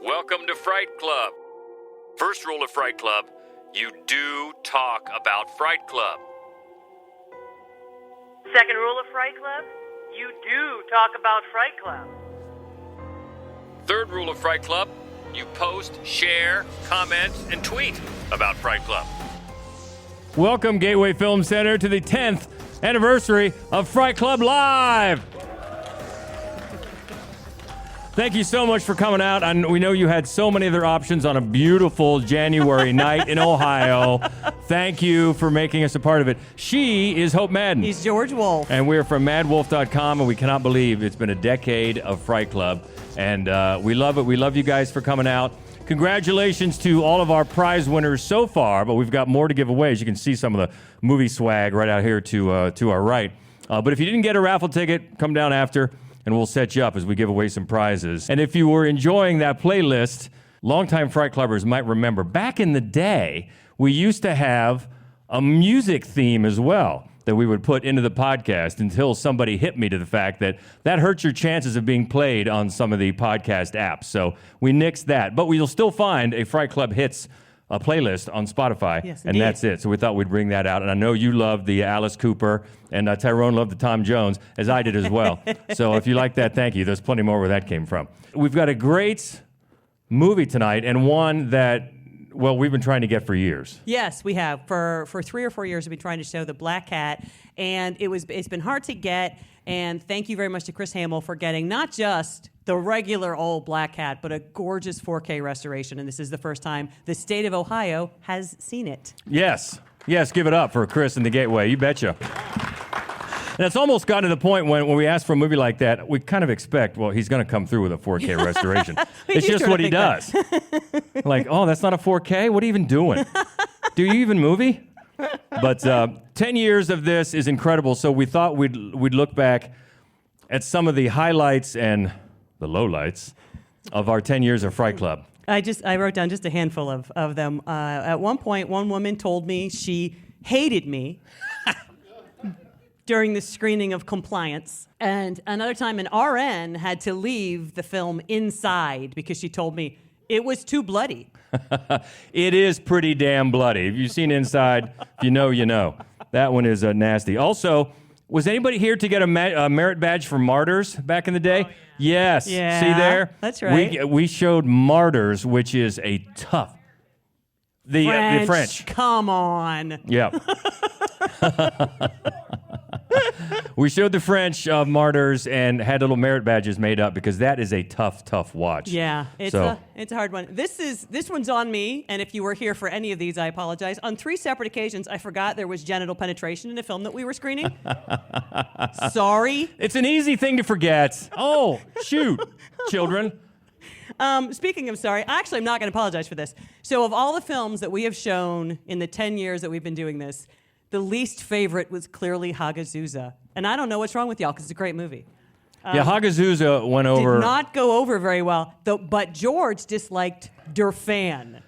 Welcome to Fright Club. First rule of Fright Club, you do talk about Fright Club. Second rule of Fright Club, you do talk about Fright Club. Third rule of Fright Club, you post, share, comment, and tweet about Fright Club. Welcome, Gateway Film Center, to the 10th anniversary of Fright Club Live. Thank you so much for coming out. And we know you had so many other options on a beautiful January night in Ohio. Thank you for making us a part of it. She is Hope Madden. He's George Wolf. And we're from madwolf.com, and we cannot believe it's been a decade of Fright Club. And we love it. We love you guys for coming out. Congratulations to all of our prize winners so far, but we've got more to give away. As you can see some of the movie swag right out here to our right. But if you didn't get a raffle ticket, come down after, and we'll set you up as we give away some prizes. And if you were enjoying that playlist, longtime Fright Clubbers might remember, back in the day, we used to have a music theme as well that we would put into the podcast until somebody hit me to the fact that that hurts your chances of being played on some of the podcast apps. So we nixed that. But we'll still find a Fright Club Hits playlist on Spotify, yes, and that's it. So we thought we'd bring that out. And I know you loved the Alice Cooper, and Tyrone loved the Tom Jones, as I did as well. So if you like that, thank you. There's plenty more where that came from. We've got a great movie tonight, and one that, well, we've been trying to get for years. Yes, we have. For 3 or 4 years, we've been trying to show The Black Cat, and it's been hard to get. And thank you very much to Chris Hamill for getting not just the regular old Black Cat, but a gorgeous 4K restoration. And this is the first time the state of Ohio has seen it. Yes, give it up for Chris and the Gateway. You betcha. And it's almost gotten to the point when we ask for a movie like that, we kind of expect, well, he's going to come through with a 4K restoration. It's just what he does. Like, oh, that's not a 4K? What are you even doing? Do you even movie? But 10 years of this is incredible, so we thought we'd look back at some of the highlights and the lowlights of our 10 years of Fright Club. I wrote down just a handful of them. At one point, one woman told me she hated me during the screening of Compliance. And another time, an RN had to leave the film inside because she told me it was too bloody. It is pretty damn bloody. If you've seen Inside, if you know, you know. That one is nasty. Also, was anybody here to get a merit badge for Martyrs back in the day? Oh, yeah. Yes. Yeah, see there? That's right. We showed Martyrs, which is a tough... The French. Come on. Yeah. We showed the French Martyrs and had little merit badges made up because that is a tough watch. Yeah, it's a hard one. This one's on me, and if you were here for any of these, I apologize. On 3 separate occasions, I forgot there was genital penetration in a film that we were screening. Sorry. It's an easy thing to forget. Oh, shoot, children. Speaking of sorry, actually, I'm not going to apologize for this. So of all the films that we have shown in the 10 years that we've been doing this, the least favorite was clearly Hagazusa. And I don't know what's wrong with y'all, because it's a great movie. Hagazusa went over... Did not go over very well, but George disliked Der Fan.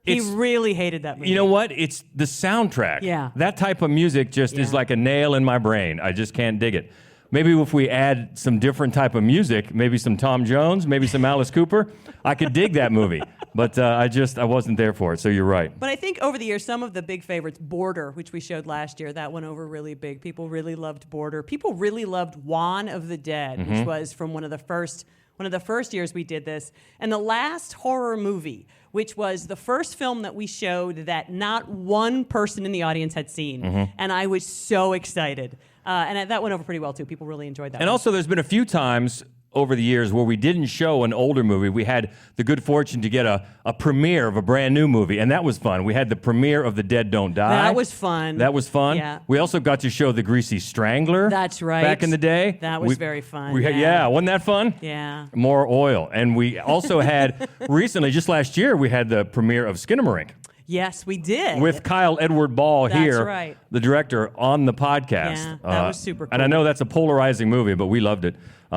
He really hated that movie. You know what? It's the soundtrack. Yeah. That type of music just is like a nail in my brain. I just can't dig it. Maybe if we add some different type of music, maybe some Tom Jones, maybe some Alice Cooper, I could dig that movie. But I wasn't there for it, so you're right. But I think over the years, some of the big favorites, Border, which we showed last year, that went over really big. People really loved Border. People really loved Juan of the Dead, which was from one of the first years we did this. And the last horror movie, which was the first film that we showed that not one person in the audience had seen. And I was so excited. And that went over pretty well, too. People really enjoyed that. And also, there's been a few times over the years where we didn't show an older movie. We had the good fortune to get a premiere of a brand new movie, and that was fun. We had the premiere of The Dead Don't Die. That was fun. Yeah. We also got to show The Greasy Strangler. That's right. Back in the day. That was very fun. Yeah, wasn't that fun? Yeah. More oil. And we also had, recently, just last year, we had the premiere of Skinamarink. Yes, we did. with Kyle Edward Ball That's here, right. the director, on the podcast. Yeah, that was super cool. And I know that's a polarizing movie, but we loved it.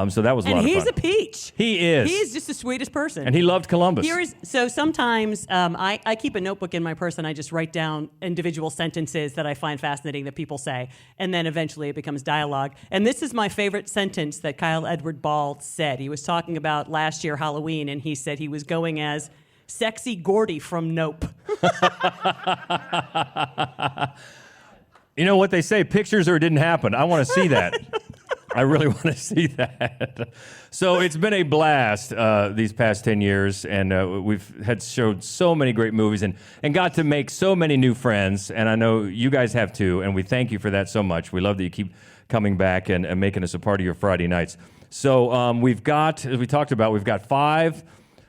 So that was a lot And of fun. he's a peach. He is. He's just the sweetest person. And he loved Columbus. So sometimes I keep a notebook in my purse and I just write down individual sentences that I find fascinating that people say. And then eventually it becomes dialogue. And this is my favorite sentence that Kyle Edward Ball said. He was talking about last year Halloween, and he said he was going as Sexy Gordy from Nope. You know what they say, pictures or it didn't happen. I want to see that. I really want to see that. So it's been a blast these past 10 years, and we've showed so many great movies and got to make so many new friends, and I know you guys have too, and we thank you for that so much. We love that you keep coming back and making us a part of your Friday nights. So we've got, as we talked about, we've got 5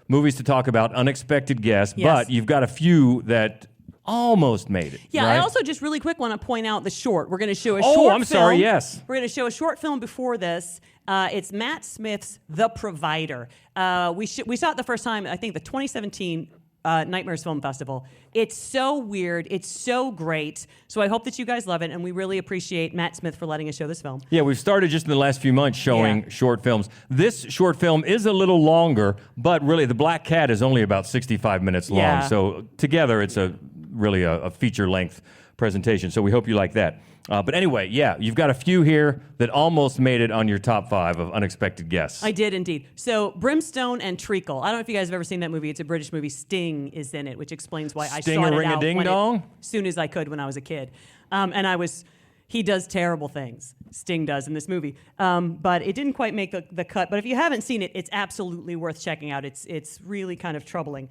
movies to talk about, unexpected guests, Yes. but you've got a few that almost made it. Yeah, right? I also just really quick want to point out the short. We're going to show a Oh, short I'm film. sorry, yes. We're going to show a short film before this. It's Matt Smith's The Provider. We saw it the first time, I think, the 2017 Nightmares Film Festival. It's so weird. It's so great. So I hope that you guys love it, and we really appreciate Matt Smith for letting us show this film. Yeah, we've started just in the last few months showing short films. This short film is a little longer, but really The Black Cat is only about 65 minutes long. Yeah. So together it's really a feature-length presentation. So we hope you like that. But anyway, yeah, you've got a few here that almost made it on your top 5 of unexpected guests. I did indeed. So Brimstone and Treacle. I don't know if you guys have ever seen that movie. It's a British movie. Sting is in it, which explains why I sought it out Sting-a-ring-a-ding-dong? as soon as I could when I was a kid. He does terrible things. Sting does in this movie. But it didn't quite make the cut. But if you haven't seen it, it's absolutely worth checking out. It's really kind of troubling.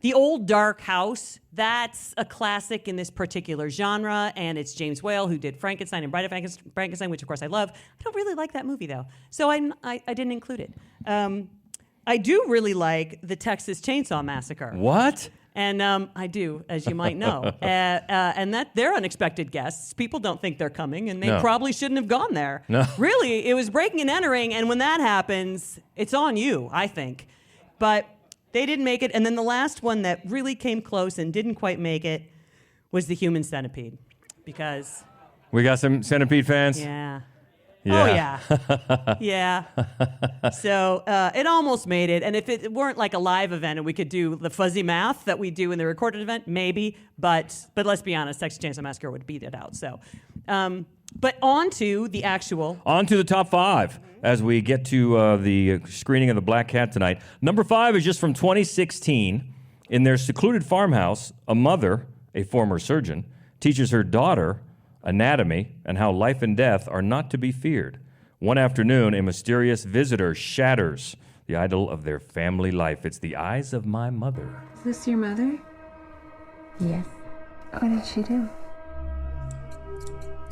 The Old Dark House, that's a classic in this particular genre, and it's James Whale who did Frankenstein and Bride of Frankenstein, which of course I love. I don't really like that movie though, so I didn't include it. I do really like the Texas Chainsaw Massacre. What? And I do, as you might know. And that they're unexpected guests. People don't think they're coming, and they probably shouldn't have gone there. No. Really, it was breaking and entering, and when that happens, it's on you, I think. But they didn't make it. And then the last one that really came close and didn't quite make it was The Human Centipede. Because... We got some Centipede fans? Yeah. Yeah. Oh, yeah. Yeah. So it almost made it. And if it weren't like a live event and we could do the fuzzy math that we do in the recorded event, maybe. But let's be honest, Texas Chainsaw Massacre would beat it out. So, but on to the actual... On to the top 5 as we get to the screening of The Black Cat tonight. Number 5 is just from 2016. In their secluded farmhouse, a mother, a former surgeon, teaches her daughter anatomy and how life and death are not to be feared. One afternoon, a mysterious visitor shatters the idol of their family life. It's the eyes of my mother. Is this your mother? Yes, What did she do?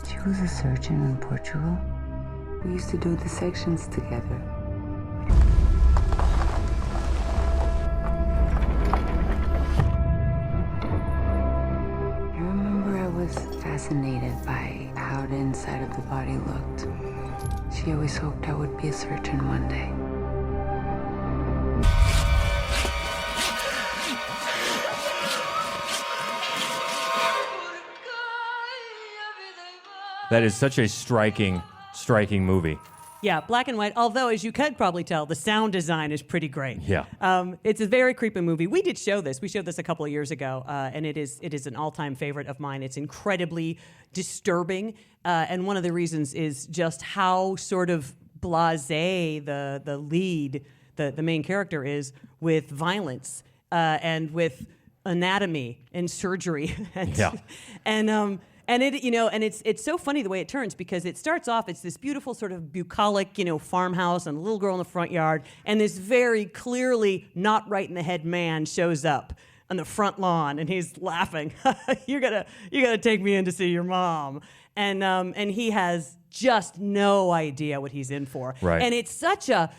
she was a surgeon in Portugal. We used to do dissections together. I remember I was fascinated by how the inside of the body looked. She always hoped I would be a surgeon one day. That is such a striking movie. Yeah, black and white. Although, as you could probably tell, the sound design is pretty great. Yeah. It's a very creepy movie. We did show this. We showed this a couple of years ago, and it is an all-time favorite of mine. It's incredibly disturbing, and one of the reasons is just how sort of blasé the lead, the main character is with violence and with anatomy and surgery. and, Yeah. And it, and it's so funny the way it turns, because it starts off, it's this beautiful sort of bucolic, farmhouse and a little girl in the front yard, and this very clearly not right in the head man shows up on the front lawn, and he's laughing. You gotta take me in to see your mom, and he has just no idea what he's in for, Right. and it's such a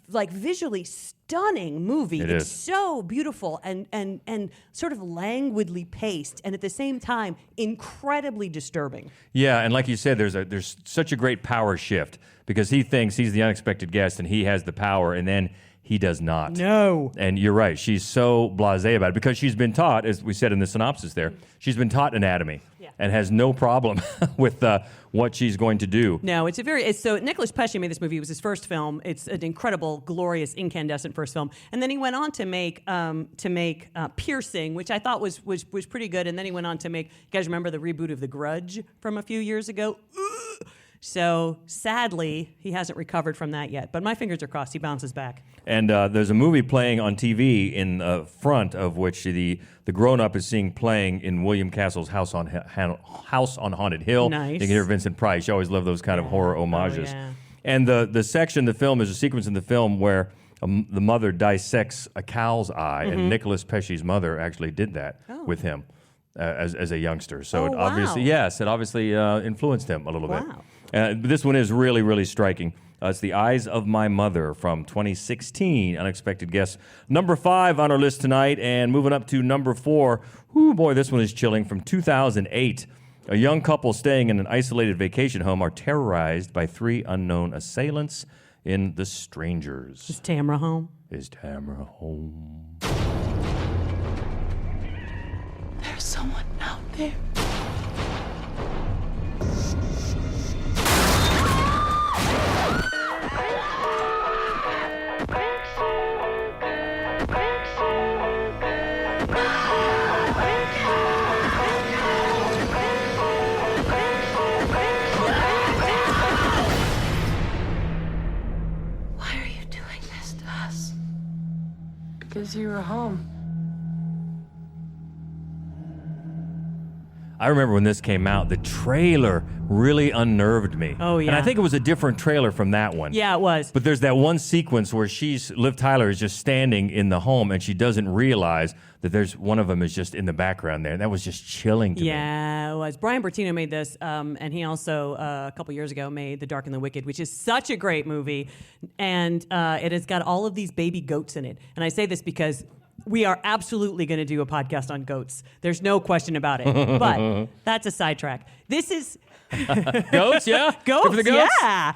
like visually stunning movie. It's so beautiful and sort of languidly paced, and at the same time incredibly disturbing. Yeah, and like you said, there's such a great power shift, because he thinks he's the unexpected guest and he has the power, and then He does not. No. And you're right. She's so blasé about it because she's been taught, as we said in the synopsis there, she's been taught anatomy and has no problem with what she's going to do. No, so Nicolas Pesce made this movie. It was his first film. It's an incredible, glorious, incandescent first film. And then he went on to make Piercing, which I thought was pretty good. And then he went on to make, you guys remember the reboot of The Grudge from a few years ago? So sadly, he hasn't recovered from that yet. But my fingers are crossed. He bounces back. And there's a movie playing on TV in front of which the grown-up is seeing playing in William Castle's House on Haunted Hill. Nice. You can hear Vincent Price. You always love those kind of horror homages. Oh, yeah. And the section of the film is a sequence in the film where the mother dissects a cow's eye, and Nicolas Pesce's mother actually did that with him as a youngster. So it obviously influenced him a little bit. This one is really, really striking. It's The Eyes of My Mother from 2016. Unexpected guess. Number 5 on our list tonight, and moving up to number 4. Ooh, boy, this one is chilling. From 2008. A young couple staying in an isolated vacation home are terrorized by 3 unknown assailants in The Strangers. Is Tamara home? Is Tamara home? There's someone out there. Why are you doing this to us? Because you were home. I remember when this came out, the trailer really unnerved me. Oh, yeah. And I think it was a different trailer from that one. Yeah, it was. But there's that one sequence where Liv Tyler is just standing in the home and she doesn't realize that there's one of them is just in the background there. And that was just chilling to me. Yeah, it was. Brian Bertino made this, and he also, a couple years ago, made The Dark and the Wicked, which is such a great movie. And it has got all of these baby goats in it. And I say this because we are absolutely going to do a podcast on goats. There's no question about it. But that's a sidetrack. This is... Goats, yeah? Goats, Good for the goats? yeah.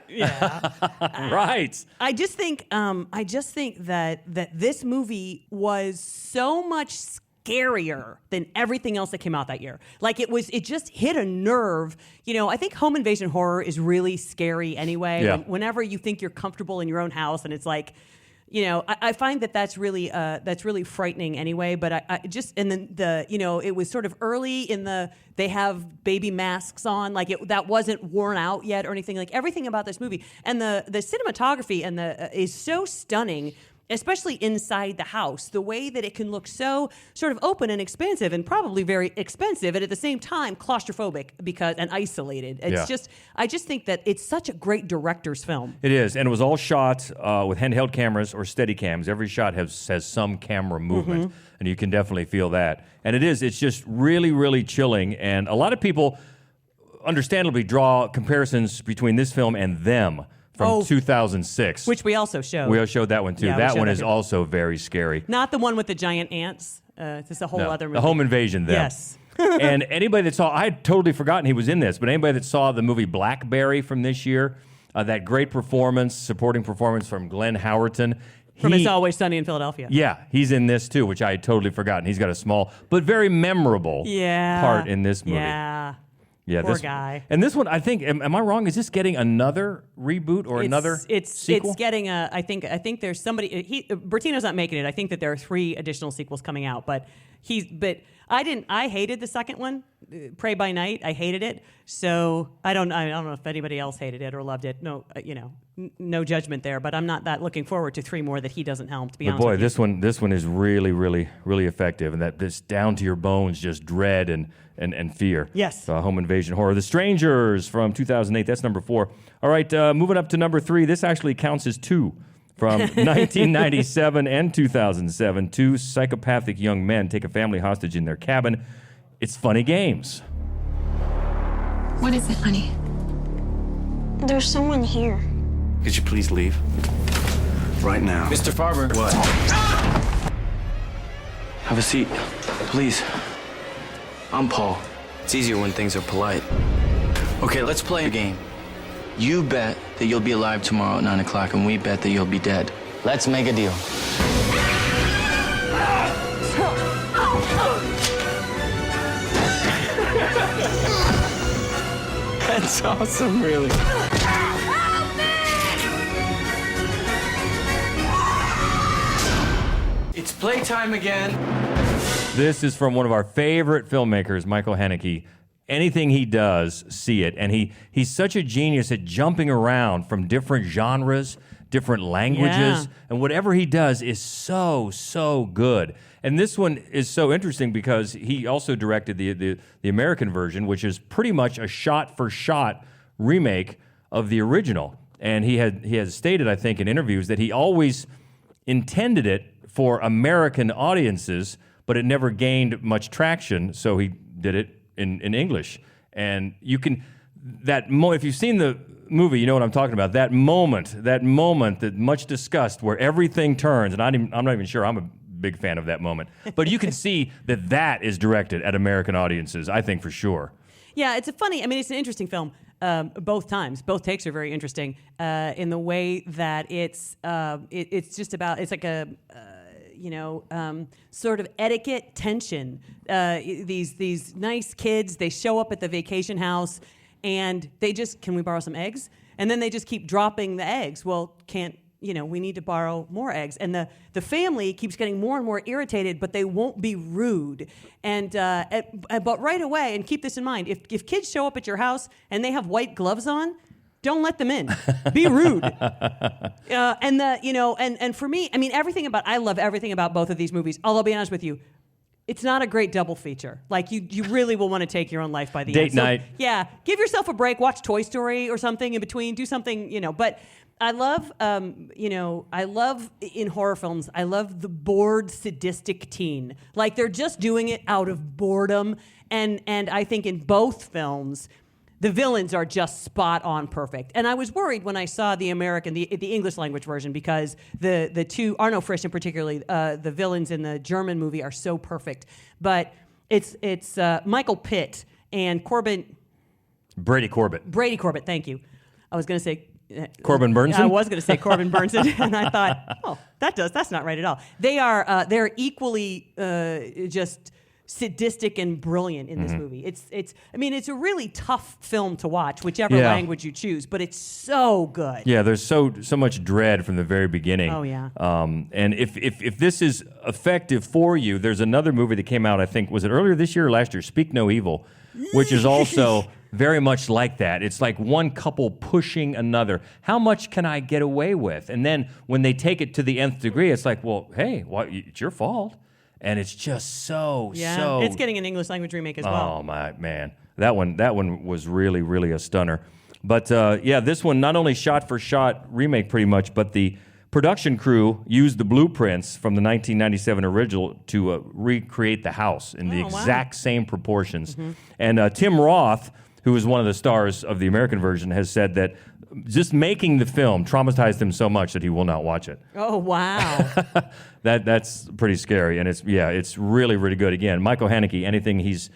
Yeah. Right. I just think that this movie was so much scarier than everything else that came out that year. Like it just hit a nerve. You know, I think home invasion horror is really scary anyway. Yeah. Whenever you think you're comfortable in your own house and it's like, you know, I find that's really frightening anyway. But I just, and then it was sort of early in they have baby masks on, like that wasn't worn out yet or anything. Like everything about this movie and the cinematography and is so stunning. Especially inside the house, the way that it can look so sort of open and expansive and probably very expensive and at the same time claustrophobic and isolated. It's I just think that it's such a great director's film. It is, and it was all shot with handheld cameras or steady cams. Every shot has some camera movement, and you can definitely feel that. And it's just really, really chilling. And a lot of people understandably draw comparisons between this film and Them. From 2006. Which we also showed. We showed that one, too. Yeah, that one is also very scary. Not the one with the giant ants. It's a whole other movie. The home invasion, Them. Yes. And anybody that saw, I had totally forgotten he was in this, but anybody that saw the movie Blackberry from this year, that great supporting performance from Glenn Howerton. From It's Always Sunny in Philadelphia. Yeah, he's in this, too, which I had totally forgotten. He's got a small, but very memorable part in this movie. Yeah, poor guy. And this one, I think, am I wrong? Is this getting another reboot or another sequel? It's getting I think there's somebody. Bertino's not making it. I think that there are 3 additional sequels coming out. But I hated the second one, Prey by Night. I hated it. So I don't know if anybody else hated it or loved it. No, no judgment there. But I'm not that looking forward to 3 more that he doesn't helm. To be honest with you. this one is really, really, really effective, and that this down to your bones, just dread and fear. Yes. Home invasion horror. The Strangers from 2008. That's number 4. All right, moving up to number 3. This actually counts as 2. From 1997 and 2007, 2 psychopathic young men take a family hostage in their cabin. It's Funny Games. What is it, honey? There's someone here. Could you please leave? Right now. Mr. Farber. What? Have a seat, please. I'm Paul. It's easier when things are polite. Okay, let's play a game. You bet that you'll be alive tomorrow at 9 o'clock, and we bet that you'll be dead. Let's make a deal. That's awesome, really. It's playtime again. This is from one of our favorite filmmakers, Michael Haneke. Anything he does, see it. And he's such a genius at jumping around from different genres, different languages, and whatever he does is so good. And this one is so interesting because he also directed the American version, which is pretty much a shot-for-shot remake of the original. And he has stated, I think, in interviews that he always intended it for American audiences, but it never gained much traction, so he did it in English. And you can, if you've seen the movie, you know what I'm talking about. That moment that much discussed where everything turns, and I'm not even sure I'm a big fan of that moment. But you can see that is directed at American audiences, I think for sure. Yeah, it's it's an interesting film. Both times, both takes are very interesting in the way that it's just about, it's like a sort of etiquette tension. These nice kids, they show up at the vacation house and they just, can we borrow some eggs? And then they just keep dropping the eggs. Well, we need to borrow more eggs. And the family keeps getting more and more irritated, but they won't be rude. And but right away, and keep this in mind, if kids show up at your house and they have white gloves on, don't let them in. Be rude. And for me, I love everything about both of these movies. Although I'll be honest with you, it's not a great double feature. Like you really will want to take your own life by the end. Date night. Yeah, give yourself a break. Watch Toy Story or something in between. Do something, But I love, in horror films, I love the bored, sadistic teen. Like they're just doing it out of boredom. And I think in both films, the villains are just spot on perfect. And I was worried when I saw the English language version because the two, Arno Frisch in particularly, the villains in the German movie are so perfect. But it's Michael Pitt and Brady Corbett. Brady Corbett, thank you. I was going to say Corbin Burnson? I was going to say Corbin Burnson, and I thought, that's not right at all. They're equally just sadistic and brilliant in this movie. It's a really tough film to watch, whichever language you choose, but it's so good. Yeah, there's so much dread from the very beginning. Oh yeah. And if this is effective for you, there's another movie that came out, I think, was it earlier this year or last year? Speak No Evil, which is also very much like that. It's like one couple pushing another. How much can I get away with? And then when they take it to the nth degree, it's like, well, hey, it's your fault. And it's just so. It's getting an English language remake as well. Oh my man, that one was really, really a stunner. But this one not only shot for shot remake pretty much, but the production crew used the blueprints from the 1997 original to recreate the house in the exact same proportions. Mm-hmm. And Tim Roth, who is one of the stars of the American version, has said that just making the film traumatized him so much that he will not watch it. Oh, wow. That's pretty scary, and it's really, really good. Again, Michael Haneke, anything he's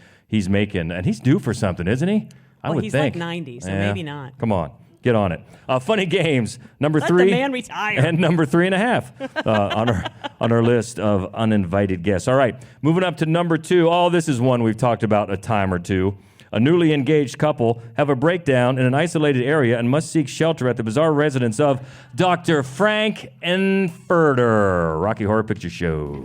making, and he's due for something, isn't he? I would he's think. Like 90, so maybe not. Come on, get on it. Funny Games, number Let 3. the man retire. And number 3.5 on our list of uninvited guests. All right, moving up to number 2. Oh, this is one we've talked about a time or two. A newly engaged couple have a breakdown in an isolated area and must seek shelter at the bizarre residence of Dr. Frank Enfurter. Rocky Horror Picture Show.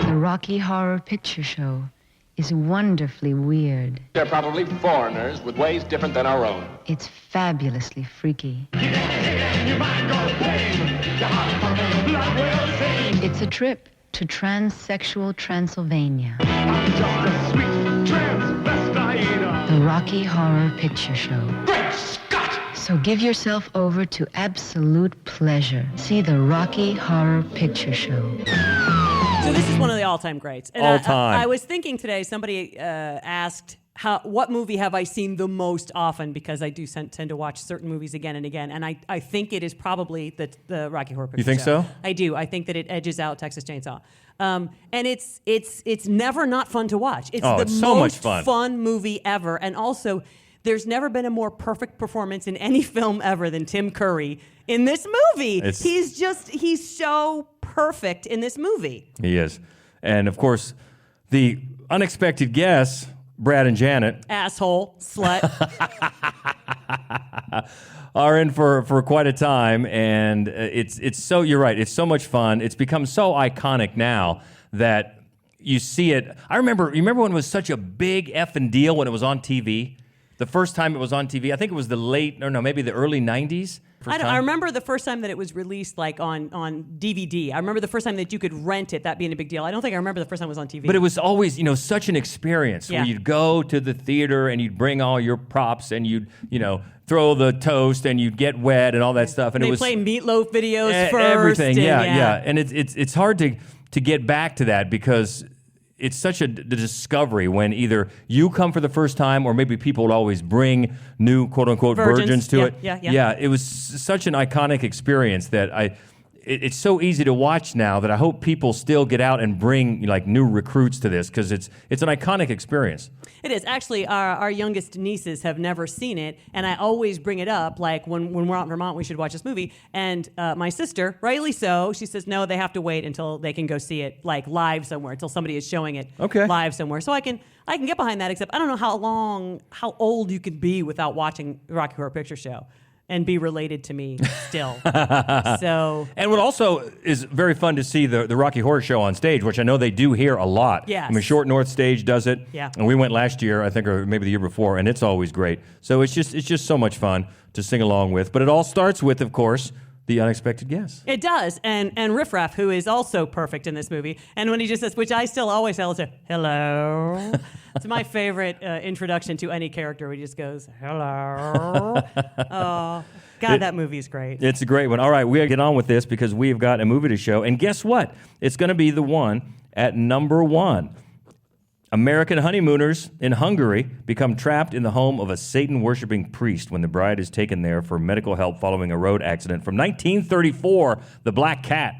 The Rocky Horror Picture Show is wonderfully weird. They're probably foreigners with ways different than our own. It's fabulously freaky. It's a trip to transsexual Transylvania. I'm just a sweet transvestite. The Rocky Horror Picture Show. Great Scott! So give yourself over to absolute pleasure. See the Rocky Horror Picture Show. So this is one of the all-time greats. And All time. I was thinking today, somebody asked, what movie have I seen the most often? Because I do tend to watch certain movies again and again. And I think it is probably the Rocky Horror Picture Show. You think so? I do. I think that it edges out Texas Chainsaw. And it's never not fun to watch. It's the so most much fun movie ever. And also, there's never been a more perfect performance in any film ever than Tim Curry in this movie. He's so perfect in this movie. He is. And, of course, the unexpected guests, Brad and Janet. Asshole, slut. Are in for quite a time, and it's so, you're right, it's so much fun. It's become so iconic now that you see it. You remember when it was such a big effing deal when it was on TV? The first time it was on TV, I think it was maybe the early 90s. I remember the first time that it was released, like on DVD. I remember the first time that you could rent it, that being a big deal. I don't think I remember the first time it was on TV. But it was always, such an experience where you'd go to the theater and you'd bring all your props and you'd, throw the toast and you'd get wet and all that stuff. And they it was play Meatloaf videos first. Everything, and yeah. And it's hard to get back to that because it's such a discovery when either you come for the first time or maybe people would always bring new quote-unquote virgins to it. Yeah. It was such an iconic experience that it's so easy to watch now that I hope people still get out and bring new recruits to this because it's an iconic experience. It is. Actually, our youngest nieces have never seen it, and I always bring it up, like when we're out in Vermont, we should watch this movie. And my sister, rightly so, she says, no, they have to wait until they can go see it live somewhere, until somebody is showing it live somewhere. So I can get behind that, except I don't know how old you could be without watching the Rocky Horror Picture Show and be related to me still. And what also is very fun to see the Rocky Horror Show on stage, which I know they do here a lot. Yes. I mean, Short North Stage does it. Yeah. And we went last year, I think, or maybe the year before, and it's always great. So it's just so much fun to sing along with. But it all starts with, of course, the unexpected guest. It does. And Riff Raff, who is also perfect in this movie. And when he just says, which I still always tell to, hello. It's my favorite introduction to any character. He just goes, hello. Oh, God, that movie's great. It's a great one. All right, we gotta get on with this because we've got a movie to show. And guess what? It's going to be the one at number 1. American honeymooners in Hungary become trapped in the home of a Satan-worshiping priest when the bride is taken there for medical help following a road accident. From 1934, The Black Cat.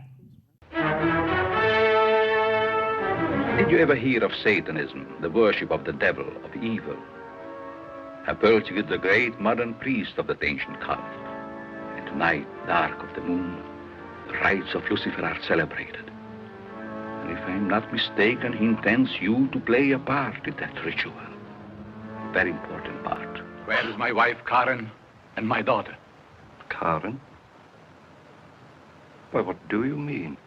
Did you ever hear of Satanism, the worship of the devil, of evil? Approaching is the great modern priest of that ancient cult. And tonight, dark of the moon, the rites of Lucifer are celebrated. And if I'm not mistaken, he intends you to play a part in that ritual. A very important part. Where is my wife, Karen, and my daughter? Karen? Why, what do you mean?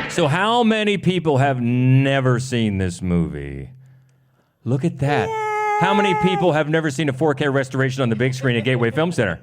So how many people have never seen this movie? Look at that. Yay! How many people have never seen a 4K restoration on the big screen at Gateway Film Center?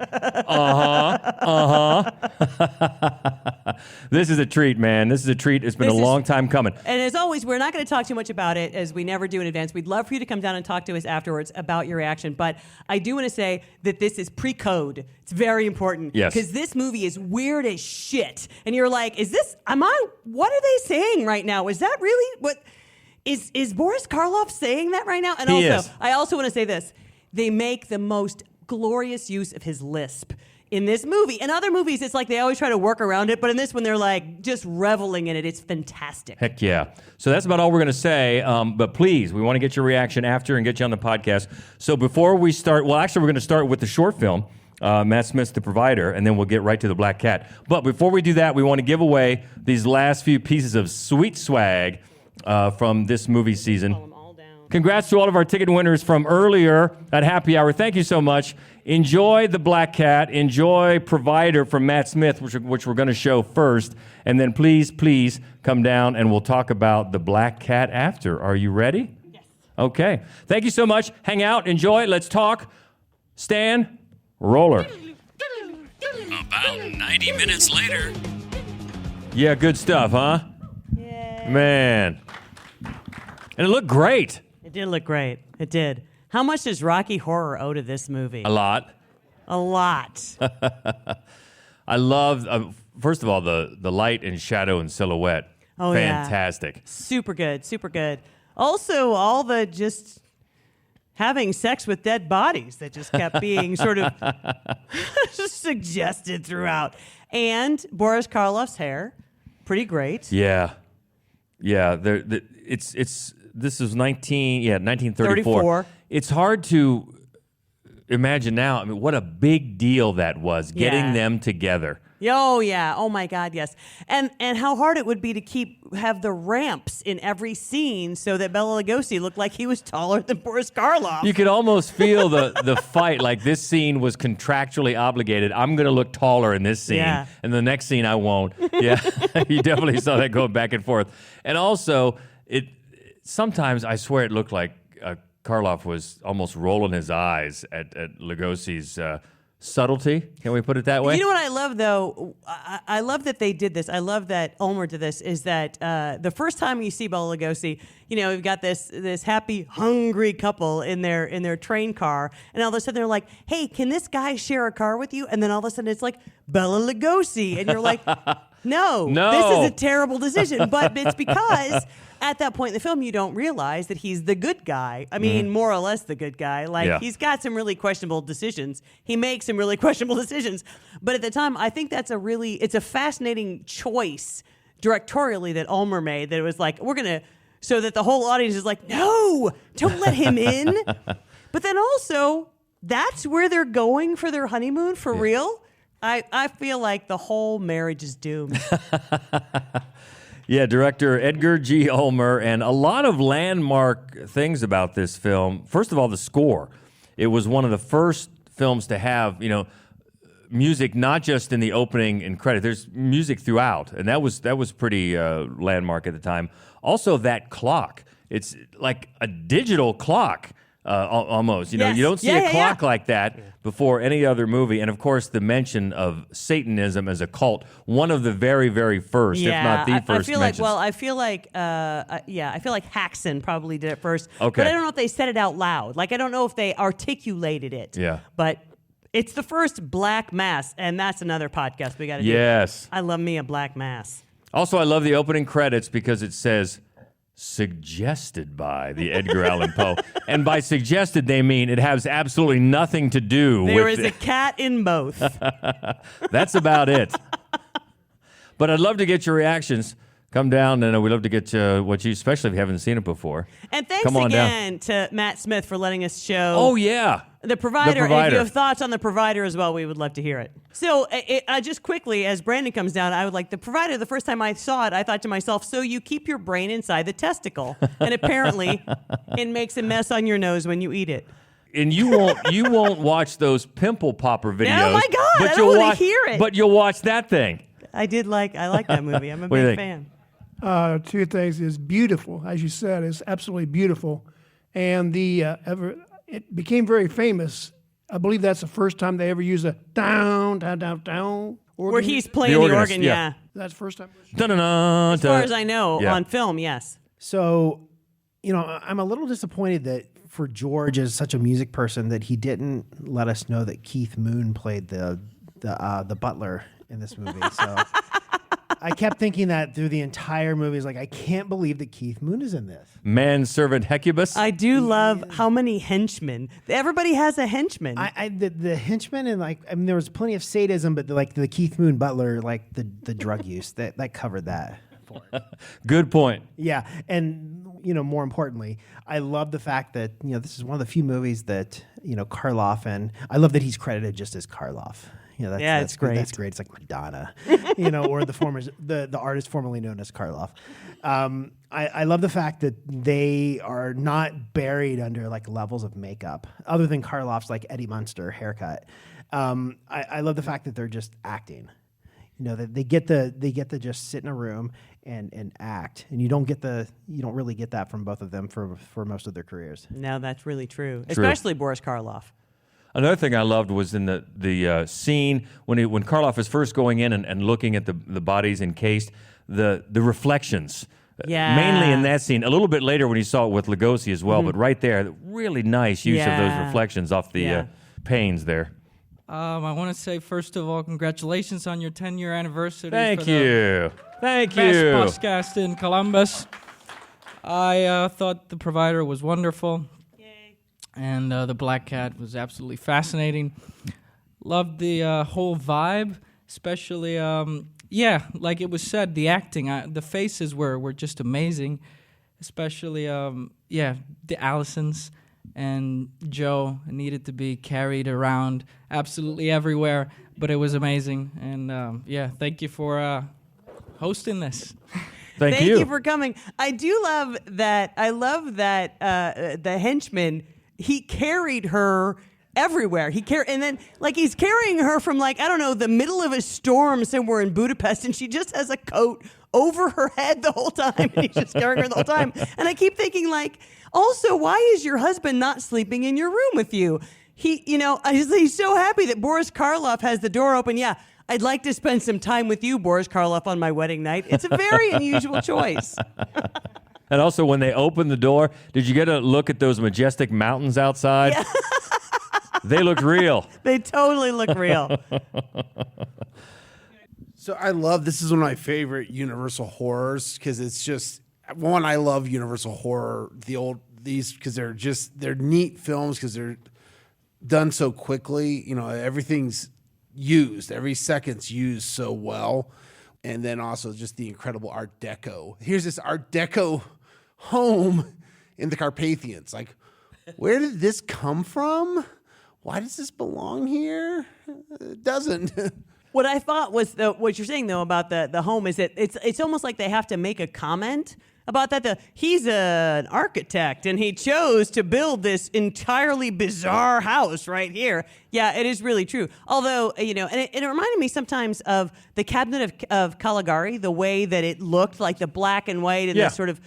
This is a treat, man. This is a treat. It's been a long time coming. And as always, we're not going to talk too much about it, as we never do in advance. We'd love for you to come down and talk to us afterwards about your reaction. But I do want to say that this is pre-code. It's very important. Yes. Because this movie is weird as shit. And you're like, what are they saying right now? Is that really what... Is Boris Karloff saying that right now? And I also want to say this. They make the most glorious use of his lisp in this movie. In other movies, it's like they always try to work around it, but in this one, they're like just reveling in it. It's fantastic. Heck yeah. So that's about all we're going to say. But please, we want to get your reaction after and get you on the podcast. So before we start, we're going to start with the short film, Matt Smith's The Provider, and then we'll get right to The Black Cat. But before we do that, we want to give away these last few pieces of sweet swag from this movie season. Congrats to all of our ticket winners from earlier at Happy Hour. Thank you so much. Enjoy The Black Cat. Enjoy Provider from Matt Smith, which we're going to show first. And then please come down and we'll talk about The Black Cat after. Are you ready? Yes. Okay. Thank you so much. Hang out. Enjoy. Let's talk. Stan, roller. About 90 minutes later. Yeah, good stuff, huh? Yeah. Man. And it looked great. It did look great. It did. How much does Rocky Horror owe to this movie? A lot. A lot. I love, first of all, the light and shadow and silhouette. Oh, fantastic. Yeah. Super good. Super good. Also, all the just having sex with dead bodies that just kept being sort of suggested throughout. And Boris Karloff's hair, pretty great. Yeah. Yeah, it's this is 1934. 34. It's hard to imagine now. I mean, what a big deal that was, getting them together. Oh yeah! Oh my God, yes. And how hard it would be to have the ramps in every scene so that Bela Lugosi looked like he was taller than Boris Karloff. You could almost feel the fight. Like this scene was contractually obligated. I'm going to look taller in this scene, and the next scene I won't. Yeah, you definitely saw that going back and forth. And also, sometimes I swear it looked like Karloff was almost rolling his eyes at Lugosi's subtlety. Can we put it that way? You know what I love, though? I love that they did this. I love that Ulmer did this, is that the first time you see Bela Lugosi, we've got this happy, hungry couple in their train car, and all of a sudden they're like, hey, can this guy share a car with you? And then all of a sudden it's like, Bela Lugosi. And you're like, no, this is a terrible decision. But it's because at that point in the film, you don't realize that he's the good guy. I mean, more or less the good guy. Like, he's got some really questionable decisions. He makes some really questionable decisions. But at the time, I think it's a fascinating choice directorially that Ulmer made, that it was like, so that the whole audience is like, no, don't let him in. But then also, that's where they're going for their honeymoon for real. I feel like the whole marriage is doomed. Yeah, director Edgar G. Ulmer, and a lot of landmark things about this film. First of all, the score. It was one of the first films to have, music not just in the opening and credit. There's music throughout, and that was pretty landmark at the time. Also, that clock. It's like a digital clock. Almost, you don't see a clock like that before any other movie, and of course the mention of Satanism as a cult, one of the very, very first, if not the first. I feel like Haxon probably did it first. Okay, but I don't know if they said it out loud. Like I don't know if they articulated it. Yeah, but it's the first Black Mass, and that's another podcast we got to do. Yes, I love me a Black Mass. Also, I love the opening credits because it says, suggested by the Edgar Allan Poe. And by suggested, they mean it has absolutely nothing to do with... There is a cat in both. That's about it. But I'd love to get your reactions. Come down, and we'd love to get what you, especially if you haven't seen it before. And thanks again to Matt Smith for letting us show... Oh, yeah. The provider. And if you have thoughts on the provider as well, we would love to hear it. So just quickly, as Brandon comes down, I would like the provider. The first time I saw it, I thought to myself, so you keep your brain inside the testicle. And apparently it makes a mess on your nose when you eat it. And you won't watch those pimple popper videos. Oh my God, I don't want to hear it. But you'll watch that thing. I like that movie. I'm a big fan. Two things. Is beautiful, as you said. It's absolutely beautiful. And it became very famous. I believe that's the first time they ever used a down organ. Where he's playing the organ, yeah. That's the first time. As far as I know, on film, yes. So, I'm a little disappointed that for George, as such a music person, that he didn't let us know that Keith Moon played the butler in this movie. So I kept thinking that through the entire movie. It's like, I can't believe that Keith Moon is in this. Manservant Hecubus. I do love how many henchmen. Everybody has a henchman. The henchmen, and there was plenty of sadism, but the Keith Moon butler, the drug use, that covered that. Good point. Yeah, and more importantly, I love the fact that this is one of the few movies that Karloff, and I love that he's credited just as Karloff. That's great. That's great. It's like Madonna, or the artist formerly known as Karloff. I love the fact that they are not buried under levels of makeup, other than Karloff's Eddie Munster haircut. I love the fact that they're just acting. That they get to just sit in a room and act, and you don't really get that from both of them for most of their careers. No, that's really true. Especially Boris Karloff. Another thing I loved was in the scene when Karloff is first going in and looking at the bodies encased, the reflections. Yeah. Mainly in that scene. A little bit later when you saw it with Lugosi as well, but right there, really nice use of those reflections off the panes there. I want to say, first of all, congratulations on your 10-year anniversary. Thank you. Best podcast in Columbus. I thought The Provider was wonderful. And The Black Cat was absolutely fascinating. Loved the whole vibe, especially, like it was said, the acting. The faces were just amazing, especially the Allisons and Joe needed to be carried around absolutely everywhere, but it was amazing. And thank you for hosting this. Thank you for coming. I do love that. I love that the henchman, he carried her everywhere. And then he's carrying her from the middle of a storm somewhere in Budapest, and she just has a coat over her head the whole time, and he's just carrying her the whole time. And I keep thinking also, why is your husband not sleeping in your room with you? He's so happy that Boris Karloff has the door open. Yeah, I'd like to spend some time with you, Boris Karloff, on my wedding night. It's a very unusual choice. And also, when they opened the door, did you get a look at those majestic mountains outside? Yeah. They look real. They totally look real. So I love, this is one of my favorite Universal horrors because it's just, one, I love Universal horror, because they're neat films because they're done so quickly. Everything's used, every second's used so well. And then also just the incredible Art Deco. Here's this Art Deco home in the Carpathians. Where did this come from? Why does this belong here? It doesn't. What I thought was what you're saying though about the home is that it's almost like they have to make a comment about that. He's an architect and he chose to build this entirely bizarre house right here. Yeah, it is really true. Although and it reminded me sometimes of the Cabinet of Caligari, the way that it looked, like the black and white and the sort of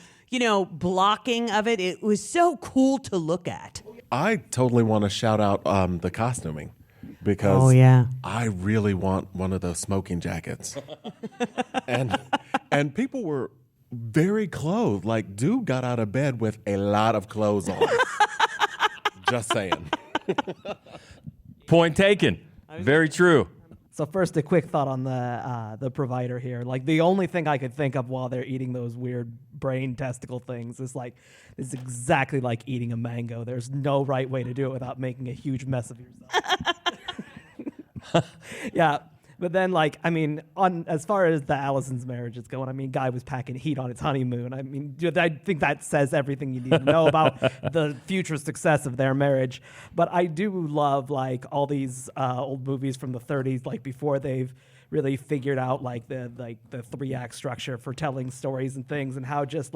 blocking of it. It was so cool to look at. I totally want to shout out the costuming because I really want one of those smoking jackets. and people were very clothed. Dude got out of bed with a lot of clothes on. Just saying. Point taken. Very true. So first, a quick thought on the provider here. The only thing I could think of while they're eating those weird brain testicle things is it's exactly like eating a mango. There's no right way to do it without making a huge mess of yourself. Yeah, but then as far as the Allison's marriage is going, Guy was packing heat on its honeymoon. I think that says everything you need to know about the future success of their marriage. But I do love all these old movies from the 30s, before they've really figured out the 3-act structure for telling stories and things, and how just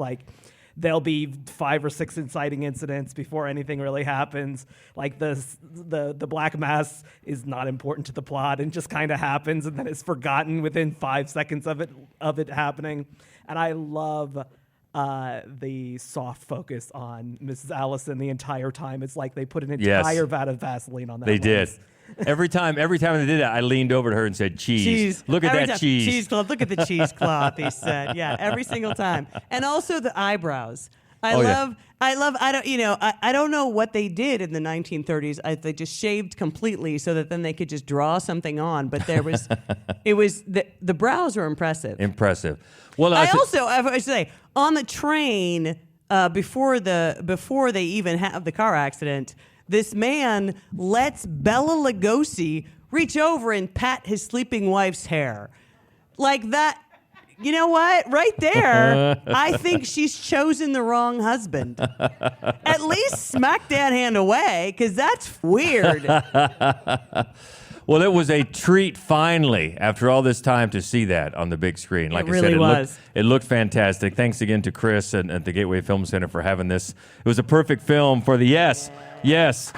there'll be 5 or 6 inciting incidents before anything really happens. The Black Mass is not important to the plot and just kind of happens, and then it's forgotten within 5 seconds of it happening. And I love the soft focus on Mrs. Allison the entire time. It's like they put an entire vat of Vaseline on that. They did. Every time they did that, I leaned over to her and said, cheese. Look at that cheese. Cheesecloth. Look at the cheesecloth, he said. Yeah, every single time. And also the eyebrows. I don't know what they did in the 1930s. They just shaved completely so that then they could just draw something on. But the brows are impressive. Impressive. Well, I should say, on the train, before they even have the car accident, this man lets Bela Lugosi reach over and pat his sleeping wife's hair. Like that. You know what? Right there, I think she's chosen the wrong husband. At least smack that hand away, because that's weird. Well, it was a treat finally, after all this time, to see that on the big screen. Like I said, it looked fantastic. Thanks again to Chris and at the Gateway Film Center for having this. It was a perfect film for the Yes.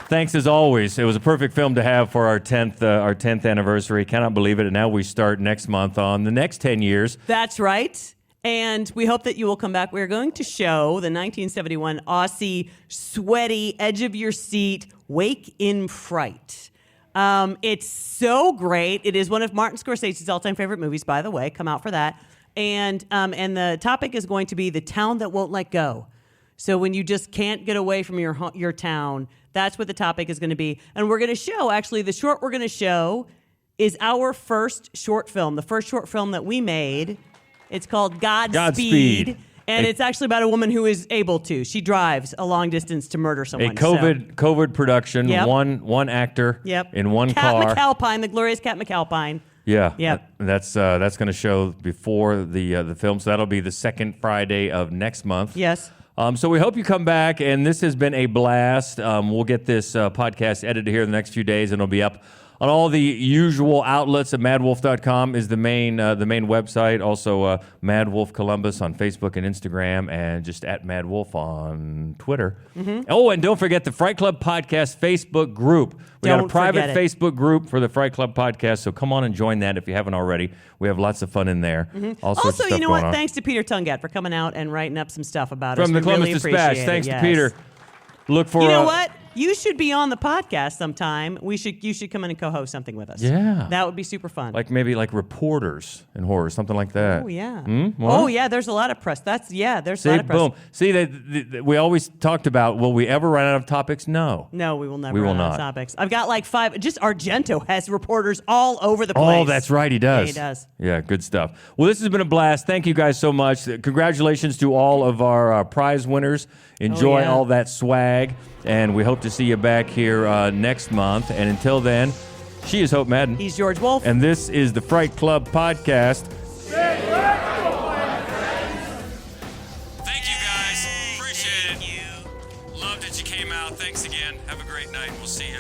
Thanks as always. It was a perfect film to have for our 10th anniversary. Cannot believe it. And now we start next month on the next 10 years. That's right. And we hope that you will come back. We're going to show the 1971 Aussie sweaty, edge of your seat, Wake in Fright. It's so great. It is one of Martin Scorsese's all-time favorite movies, by the way. Come out for that. And the topic is going to be the town that won't let go. So when you just can't get away from your town, that's what the topic is going to be. And we're going to show, actually, the short we're going to show is our first short film, the first short film that we made. It's called Godspeed. And it's actually about a woman who is able to. She drives a long distance to murder someone. A COVID production, one actor in one car. Cat McAlpine, the glorious Cat McAlpine. Yeah. Yep. That's going to show before the film, so that'll be the second Friday of next month. Yes. So we hope you come back, and this has been a blast. We'll get this podcast edited here in the next few days, and it'll be up on all the usual outlets. At madwolf.com is the main website. Also, Mad Wolf Columbus on Facebook and Instagram, and just at Mad Wolf on Twitter. Oh, and don't forget the Fright Club Podcast Facebook group. We got a private Facebook group for the Fright Club Podcast, so come on and join that if you haven't already. We have lots of fun in there. All sorts of stuff you know going what? on. Thanks to Peter Tungat for coming out and writing up some stuff about us. From the We Columbus really Dispatch. appreciate it, Thanks yes. to Peter. Look for You know what? You should be on the podcast sometime. You should come in and co-host something with us. Yeah. That would be super fun. Maybe reporters in horror, something like that. Oh, yeah. What? Oh, yeah, there's a lot of press. There's a lot of press. Boom. See, we always talked about, will we ever run out of topics? No. No, we will never We will run out of not. topics. I've got 5. Just Argento has reporters all over the place. Oh, that's right. He does. Yeah, he does. Yeah, good stuff. Well, this has been a blast. Thank you guys so much. Congratulations to all of our prize winners. Enjoy all that swag. And we hope to see you back here next month. And until then, she is Hope Madden. He's George Wolf. And this is the Fright Club Podcast. Thank you, guys. Appreciate it. Love that you came out. Thanks again. Have a great night. We'll see you